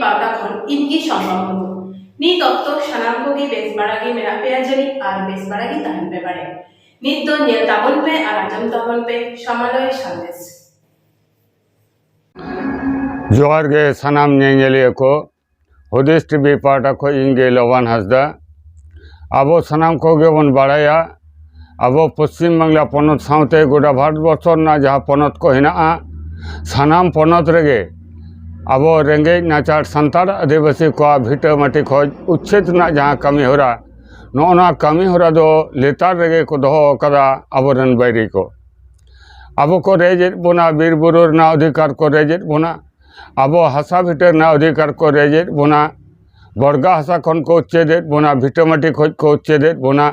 पावटा खन इनकी संभव नीत अक्तो सानाम को की बेस बाड़ागी मेरा पे जनी और बेस बाड़ागी तहन पे बाड़े नीत तो नियल ताबन पे और आजम ताबन पे समालय संदेश जोहार गे सानाम नेंगेलिया को हुदिस टीवी पाटा को इंगे लवान हसदा आबो सानाम को गे बन बाड़ाया आबो पश्चिम बांगला पनत साउते गोटा भारतवर्ष ना जहाँ पनत को हिना सानाम पनत रेगे आबो रेंगे नाचार सान्ताड़ आदिवासी को भिटा माटी खोज उच्छेद ना जहाँ कमी हो रहा नोना कमी हो रहा दो लेतार रेगे को दोहो कदा आबोरन बैरी को आबो को रेजेट बोना बीर बुरुर ना अधिकार को रेजेट बोना आबो हासा भिटर ना अधिकार को रेजेट बोना बड़गा हासा खन को उच्छेदेत बोना भिटा माटी खोज को उच्छेदेत बोना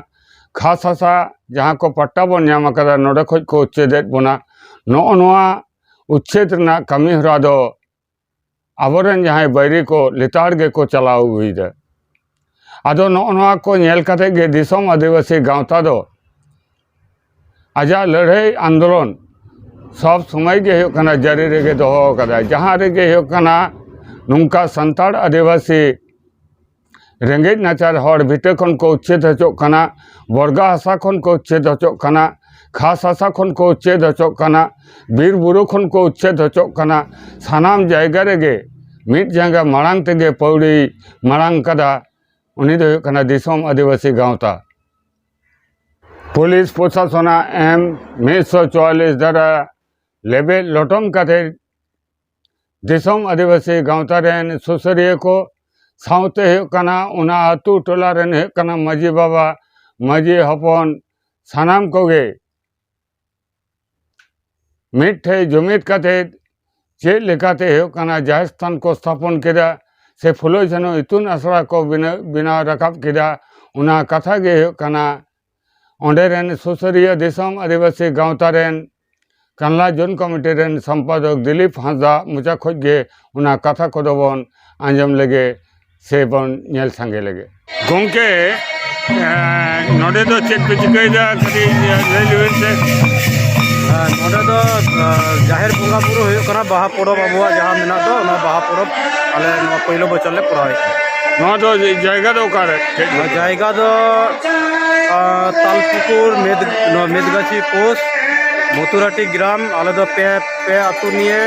खास हासा जहाँ को पट्टा बन नाम कदा नोडे खोज को उच्छेदेत बोना नोआ उच्छेद ना कमी हो रहा दो आबोरन जहाँ बैरी को लेतार गे को चलाव हुईदा आदो नोआ को नेल कते गे दिसोम आदिवासी गांवता दो आजा लड़ाई आंदोलन सब समय गे होकना जारी रेगे दोहो कदा जहाँ रेगे होकना नुंका सान्ताड़ आदिवासी रेंगे नाचार हर भिटे खन को उच्छेद हचोक कना बरगा हासा खन को उच्छेद हचोक कना खास हासा खन को उच्छेद हचोक कना बीर बुरु खन को उच्छेद हचोक कना सानाम जायगा रेगे मिट जांगा मांग तेगे पौड़ी मांग कदा उनी दो होकना दिसोम आदिवासी गांवता पुलिस प्रशासन एम 144 द्वारा लेबे लटम कते दिसोम आदिवासी गांवता रेन सुसरिया को साउते होकना उना आतु टोला रेन होकना माजी बाबा माजी हपन सानाम कोगे मिठे जुमिद कते चेक लेकाते होकना जाहेर स्थान को स्थापन केदा से फुलो जनो इतुन आसरा को बिना रकाब केदा उना कथा गे होकना ओंडे रेन सुसरिया दिसोम आदिवासी गांवता rain Kanla zone committee rain संपादक दिलीप हांसदा मुचा खोज गे उना कथा को दोबन आंजम लगे से बन नेल सांगे लगे गोंके नोडे दो चेक पे चिकैदा कदी ले लेवेन से नोडे दो जाहिर बोंगा बुरु होय कना बाहा पोरब अबुआ जहां मेना दो ना बाहा पोरब आले नो पहिलो बचल ले पढ़ाई नो दो जायगा दो कारे जायगा दो तालपुकुर मेदगाछी पोस्ट मथुराटी ग्राम आले दो पे आतु निये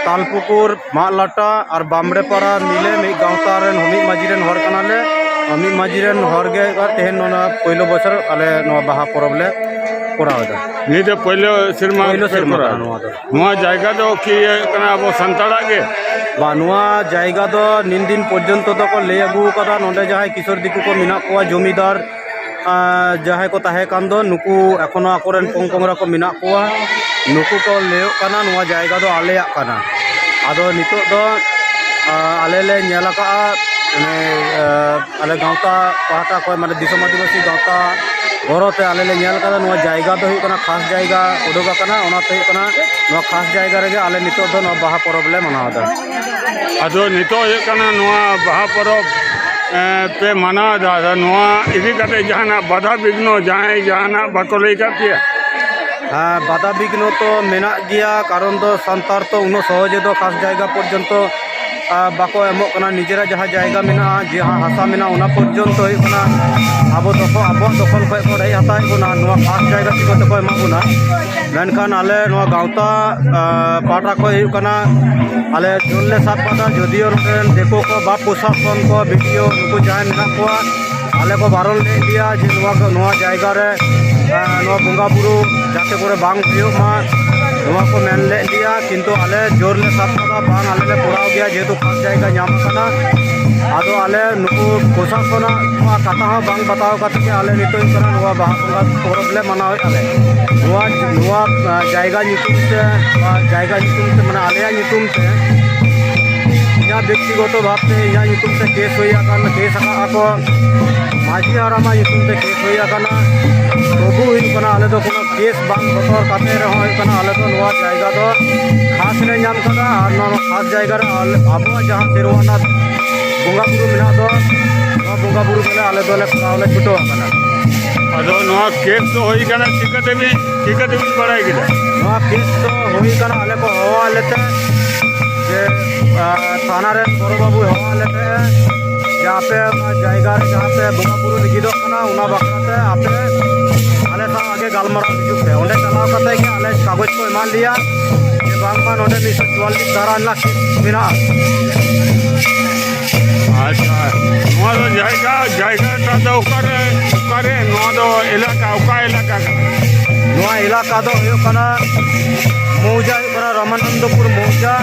तालपुकुर मालाटा और बामड़ेपाड़ा मिले मिद गांवता रेन हमिद माजी रेन हर कनाले हमिद माजी रेन हर गे तेहन नोना पहिलो बछर आले नो बाहा परब ले कोरावदा नि दो पहिलो सिरमा नोआ जायगा दो कि कना अब संताड़ा गे बा नोआ जायगा दो निन दिन पर्यंत तो को ले अगु कदा नोडे जहाय किशोर दिकु को मिना कोआ जमीदार जहाय को ताहे कान दो नुकु एखोनो आकोरेन पोंगपोंगरा को मिना कोआ नुकु को लेयो काना नोआ जायगा दो आलेया काना आदो नितो दो आले ले नेला का आले गांवता पाटा को माने दिसोम आदिवासी गांवता गरोते आले ले नेल का नोआ जायगा दो हुकना खास जायगा उडोगा काना ओनाते हुकना नोआ खास जायगा रेगे आले नितो दो नोआ बाहा परब ले मनावदा आदो नितो हुकना नोआ बाहा परब पे मना दादा नोआ इदी कते जहाना बाधा विघ्न जाए जहाना बाको लई कातिया हाँ बाधा विघ्न तो मेना गया कारण दो सान्तार तो उनो सहजे दो खास जायगा पर्यंत बाको एमो कना निजेरा जहाँ जायगा मेना जहाँ हासा मेना उना पर्यंत होना अब दखल खय को रही हता बोना नोआ खास जायगा चिकते को एमा बोना मेनखान आले नोआ गांवता पाटा को कना आले जोनले सात पाता जदियो देखो को बा प्रशासन को वीडियो नुकु जहाँ मेना को आले को बारन ले दिया जे नोआ जायगा रे नोआ बोंगा बुरु जाते करे बांग हुयुग मा नोआ को मेन ले दिया किंतु आले जोर ले सात पाता बांग आले ले पुराव गया जेतु खास जायगा नाम कना आदो आले नुकु प्रशासन नोआ कथा हो बांग बताव कते के आले नितो कना नोआ बाहा बोंगा परब ले मनाव आले नोआ जायगा नितुम से माने आलेया नितुम से या व्यक्तिगत भाव से या नितुम से केस होया कान केस आको माजी आरामा नितुम से केस होया काना तबु हुई आले दो कोनो केस बांग बतर काते रहो कना आले दो नोआ जायगा दो खास ले नाम कदा और नो खास जायगा रे आबो जहां सेरवाना बोंगा बुरु मेना दो नो बोंगा बुरु बेले आले दो ले करावले छुटो कना अदो नोआ केस तो होई कना चिकते भी बड़ाई गिदा नोआ केस तो होई कना आले को हवा लेते जे थाना रे बड़ो बाबू हवा लेते जहाँ पे जायगा जहाँ पे बोंगा बुरु लिगिदोग कना उना बाखराते आपे आले सा आगे गालमारा हिजुग पे ओंडे चलाव कते कि आले कागज को एमान लिया जे बांगमा नोंडे 144 धारा लाख बिना अच्छा नोआ दो जायगा तो करे नोआ दो इलाका उका इलाका नोआ इलाका दो हुयो कना मौजा हुयो कना रामानंदपुर मौजा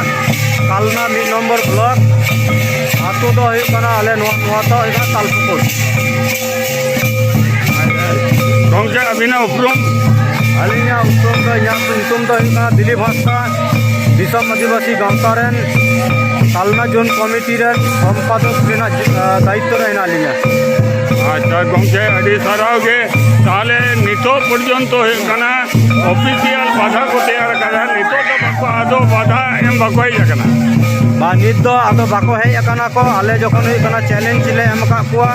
कालना 1 नंबर ब्लॉक आतो दो हुयो कना आले नोआ तो हुयो तालपुकुर गंगे अभिना उपरुम अलिया उपरुम दो ᱧᱩᱛᱩᱢ दो हुयो कना दिलीप हांसदा दिसम आदिवासी गांवता रेन कालना जोन कमिटी रे संपादक रेना दायित्व रे हेना लिया अच्छा गंगे अड़ी साराव गे ताले नितो पर्यंत हुयो कना ऑफिशियल बाधा को तैयार करा नितो तो बाको आदो बाधा एम बाको ही कना बा नित दो आदो बाको हेज अकाना को आले जखन हुयो कना चैलेंज ले एम का कुआ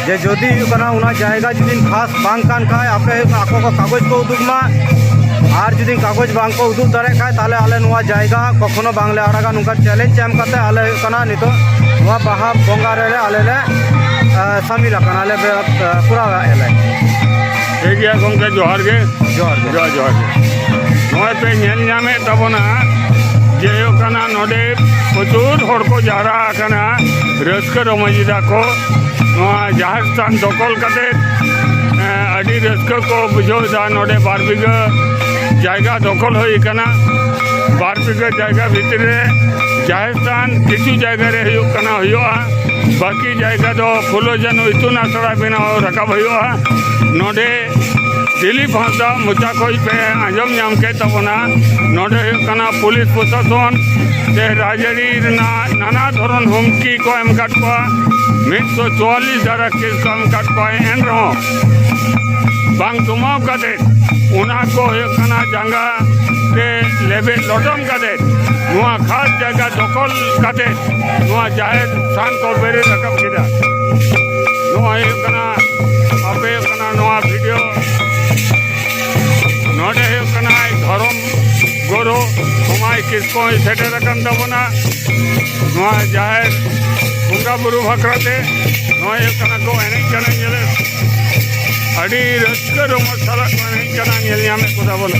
जे जदि हुयो कना उना जायगा जुदि खास बांग कान खाय आपे आको को कागज को उदुगमा और जुदी कागज बांग को उदुग दारे खाय ताले आले नुआ जायगा कखनो बांगले आड़ागा नुका चैलेंज एम कते आले हुयो कना नितो नुआ बाहा बोंगा रे आले ले शामिल अकाना आले पूरा एले ठीक है गंगे जोहार गे जोहार जोहार गे नोए पे नेल नामे तबना जे हुयो कना नोडे प्रचुर हर को जारा कना रस्का रमजिदा को नोआ जहाज स्थान दखल कते अड़ी रस्का को बुझोदा नोडे 12 बिघा जायगा दखल हुई कना 12 बिघा जायगा भीतर रे जहाज स्थान किछु जायगा रे हुयो कना हुयोआ बाकी जायगा दो फुलो जनो इतुन आसड़ा बनाव रकाब हुयोआ नोडे दिलीप हांसदा मुचा खोज पे आंजम नाम के तबना नोडे हुयो कना पुलिस प्रशासन से राजरी नाना धरन हुमकी को एम काट को 144 धारा केस को एम काट को एन रहो बांग तुमाव कदे उना को हुयो कना जांगा ते लेबे लटम कदे नुआ खास जगह दखल कदे नुआ जाहेर स्थान को बेरे रकम किदा नुआ हुयो कना आपे कना नुआ वीडियो नोडे हुयो कना धरम गोरो समाय किसको सेटर रकम दबना नुआ जाहेर बुंगा बुरु भकराते नुआ हुयो कना को एने कना नेले अड़ी रस्का रोमो साला को एने कना नेल यामे को दबना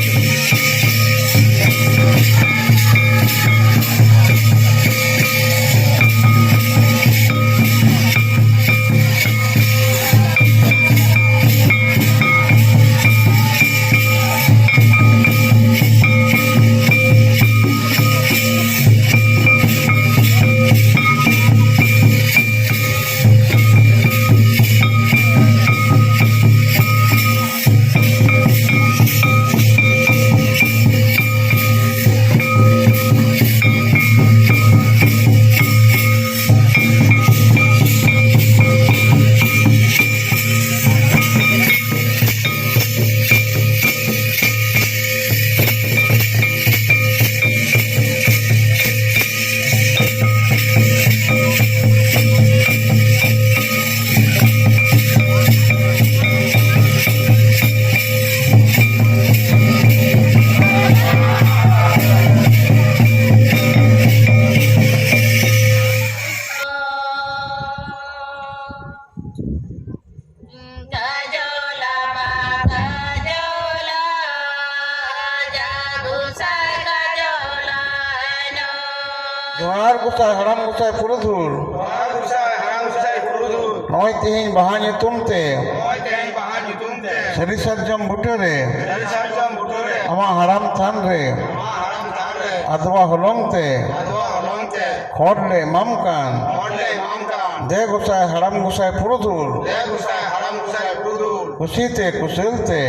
जोहार गुसाय हड़ाम गुसाय पुरुधुर नय तेहें बाहा ᱧᱩᱛᱩᱢ ते सरी सरजम बुटरे आमा हड़ाम थान रे अदवा हलंग ते खोड़ ले माम कान दे गुसाय हड़ाम गुसाय पुरुधुर कुशीते कुशलते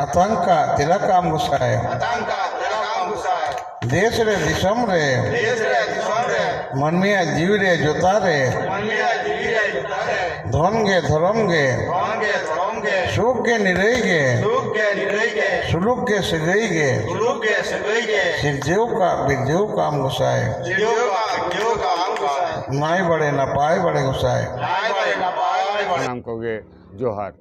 आतंका तिलकाम गुसाय देश रे दिसम रे मनमिया जीव रे जोता रे धन गे धर्म गे सुख गे निरई गे सुलुक गे सगई गे सिरजेव का बिरजेव काम गुसाए नाई बड़े न पाए बड़े गुसाए नाम को गे जोहार।